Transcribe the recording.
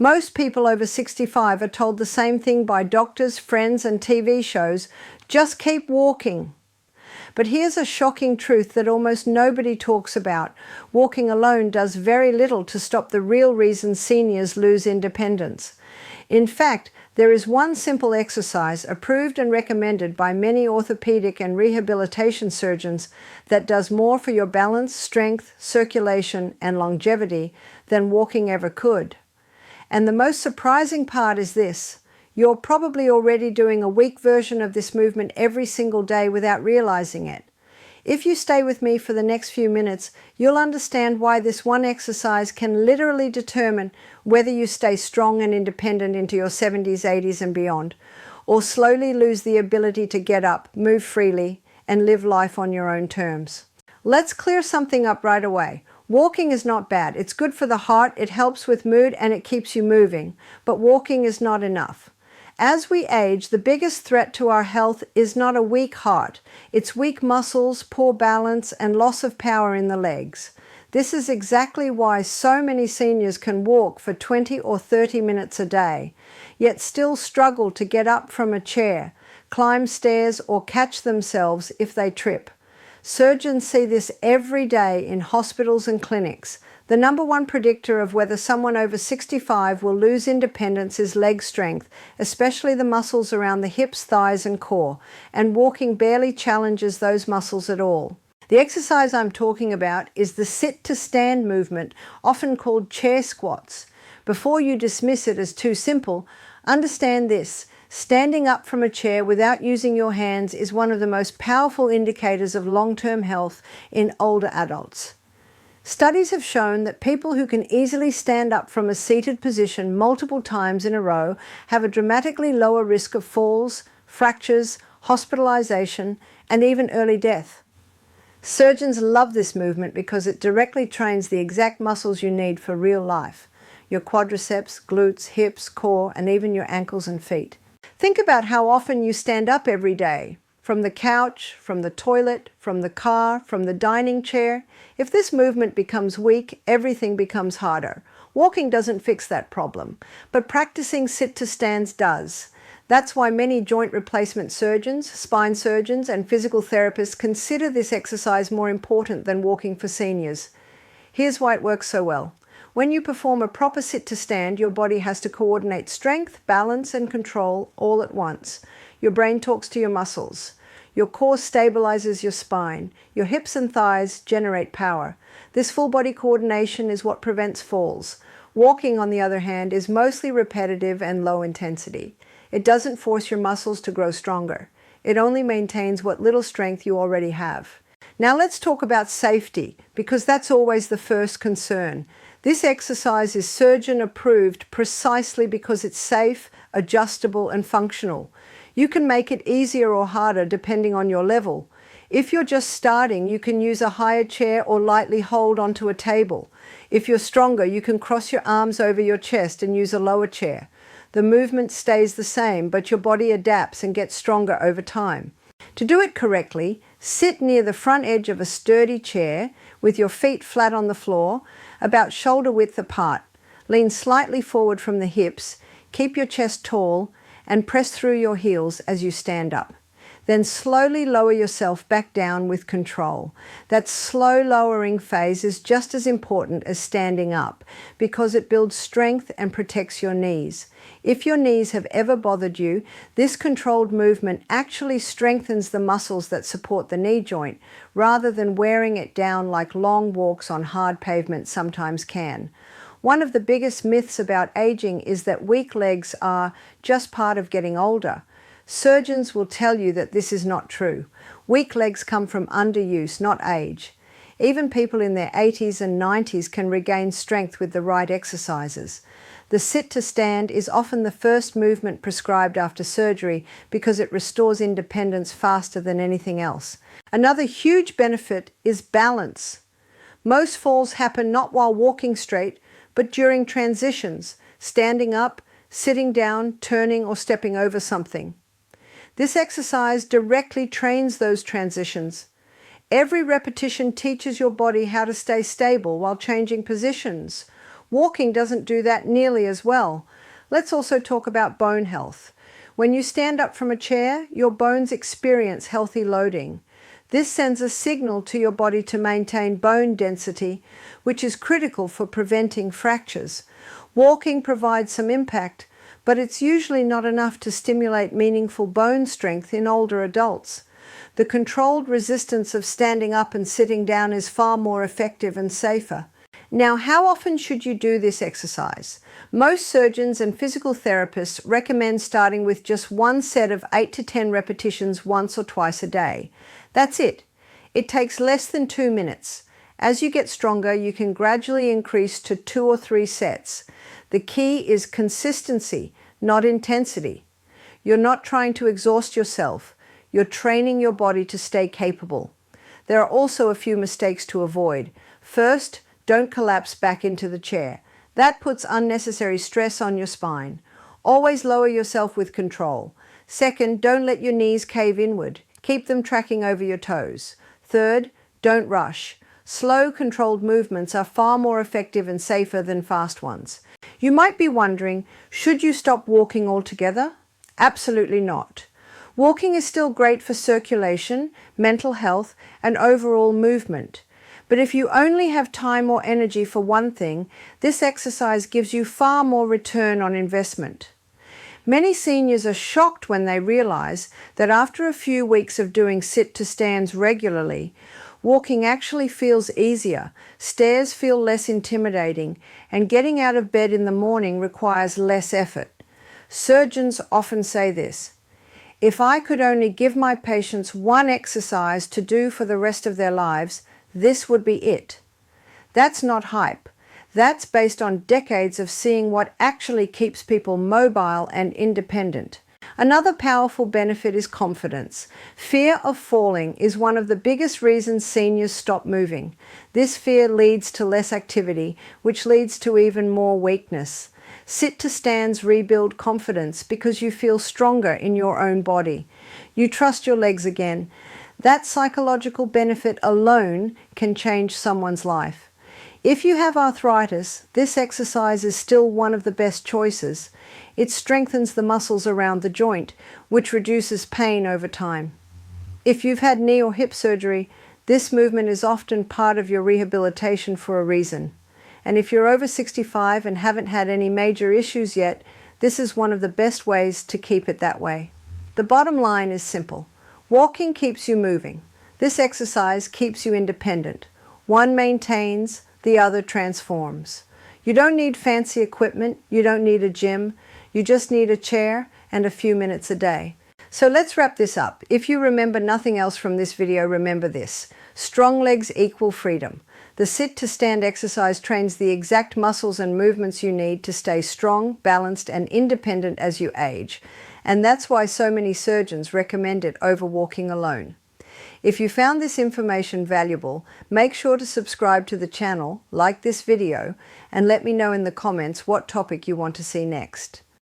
Most people over 65 are told the same thing by doctors, friends, and TV shows: just keep walking. But here's a shocking truth that almost nobody talks about. Walking alone does very little to stop the real reason seniors lose independence. In fact, there is one simple exercise approved and recommended by many orthopedic and rehabilitation surgeons that does more for your balance, strength, circulation, and longevity than walking ever could. And the most surprising part is this: you're probably already doing a weak version of this movement every single day without realizing it. If you stay with me for the next few minutes, you'll understand why this one exercise can literally determine whether you stay strong and independent into your 70s, 80s, and beyond, or slowly lose the ability to get up, move freely, and live life on your own terms. Let's clear something up right away. Walking is not bad. It's good for the heart, it helps with mood, and it keeps you moving. But walking is not enough. As we age, the biggest threat to our health is not a weak heart. It's weak muscles, poor balance, and loss of power in the legs. This is exactly why so many seniors can walk for 20 or 30 minutes a day, yet still struggle to get up from a chair, climb stairs, or catch themselves if they trip. Surgeons see this every day in hospitals and clinics. The number one predictor of whether someone over 65 will lose independence is leg strength, especially the muscles around the hips, thighs, and core, and walking barely challenges those muscles at all. The exercise I'm talking about is the sit-to-stand movement, often called chair squats. Before you dismiss it as too simple, understand this: standing up from a chair without using your hands is one of the most powerful indicators of long-term health in older adults. Studies have shown that people who can easily stand up from a seated position multiple times in a row have a dramatically lower risk of falls, fractures, hospitalization, and even early death. Surgeons love this movement because it directly trains the exact muscles you need for real life: your quadriceps, glutes, hips, core, and even your ankles and feet. Think about how often you stand up every day. From the couch, from the toilet, from the car, from the dining chair. If this movement becomes weak, everything becomes harder. Walking doesn't fix that problem, but practicing sit-to-stands does. That's why many joint replacement surgeons, spine surgeons, and physical therapists consider this exercise more important than walking for seniors. Here's why it works so well. When you perform a proper sit-to-stand, your body has to coordinate strength, balance, and control all at once. Your brain talks to your muscles. Your core stabilizes your spine. Your hips and thighs generate power. This full body coordination is what prevents falls. Walking, on the other hand, is mostly repetitive and low intensity. It doesn't force your muscles to grow stronger. It only maintains what little strength you already have. Now let's talk about safety, because that's always the first concern. This exercise is surgeon approved precisely because it's safe, adjustable, and functional. You can make it easier or harder depending on your level. If you're just starting, you can use a higher chair or lightly hold onto a table. If you're stronger, you can cross your arms over your chest and use a lower chair. The movement stays the same, but your body adapts and gets stronger over time. To do it correctly, sit near the front edge of a sturdy chair with your feet flat on the floor, about shoulder width apart. Lean slightly forward from the hips, keep your chest tall, and press through your heels as you stand up. Then slowly lower yourself back down with control. That slow lowering phase is just as important as standing up because it builds strength and protects your knees. If your knees have ever bothered you, this controlled movement actually strengthens the muscles that support the knee joint rather than wearing it down like long walks on hard pavement sometimes can. One of the biggest myths about aging is that weak legs are just part of getting older. Surgeons will tell you that this is not true. Weak legs come from underuse, not age. Even people in their 80s and 90s can regain strength with the right exercises. The sit-to-stand is often the first movement prescribed after surgery because it restores independence faster than anything else. Another huge benefit is balance. Most falls happen not while walking straight, but during transitions, standing up, sitting down, turning, or stepping over something. This exercise directly trains those transitions. Every repetition teaches your body how to stay stable while changing positions. Walking doesn't do that nearly as well. Let's also talk about bone health. When you stand up from a chair, your bones experience healthy loading. This sends a signal to your body to maintain bone density, which is critical for preventing fractures. Walking provides some impact, but it's usually not enough to stimulate meaningful bone strength in older adults. The controlled resistance of standing up and sitting down is far more effective and safer. Now, how often should you do this exercise? Most surgeons and physical therapists recommend starting with just one set of 8 to 10 repetitions once or twice a day. That's it. It takes less than 2 minutes. As you get stronger, you can gradually increase to 2 or 3 sets. The key is consistency, not intensity. You're not trying to exhaust yourself. You're training your body to stay capable. There are also a few mistakes to avoid. First, don't collapse back into the chair. That puts unnecessary stress on your spine. Always lower yourself with control. Second, don't let your knees cave inward. Keep them tracking over your toes. Third, don't rush. Slow, controlled movements are far more effective and safer than fast ones. You might be wondering, should you stop walking altogether? Absolutely not. Walking is still great for circulation, mental health, and overall movement. But if you only have time or energy for one thing, this exercise gives you far more return on investment. Many seniors are shocked when they realize that after a few weeks of doing sit-to-stands regularly, walking actually feels easier, stairs feel less intimidating, and getting out of bed in the morning requires less effort. Surgeons often say this: "If I could only give my patients one exercise to do for the rest of their lives, this would be it." That's not hype. That's based on decades of seeing what actually keeps people mobile and independent. Another powerful benefit is confidence. Fear of falling is one of the biggest reasons seniors stop moving. This fear leads to less activity, which leads to even more weakness. Sit-to-stands rebuild confidence because you feel stronger in your own body. You trust your legs again. That psychological benefit alone can change someone's life. If you have arthritis, this exercise is still one of the best choices. It strengthens the muscles around the joint, which reduces pain over time. If you've had knee or hip surgery, this movement is often part of your rehabilitation for a reason. And if you're over 65 and haven't had any major issues yet, this is one of the best ways to keep it that way. The bottom line is simple. Walking keeps you moving. This exercise keeps you independent. One maintains, the other transforms. You don't need fancy equipment, you don't need a gym, you just need a chair and a few minutes a day. So let's wrap this up. If you remember nothing else from this video, remember this: strong legs equal freedom. The sit-to-stand exercise trains the exact muscles and movements you need to stay strong, balanced, and independent as you age. And that's why so many surgeons recommend it over walking alone. If you found this information valuable, make sure to subscribe to the channel, like this video, and let me know in the comments what topic you want to see next.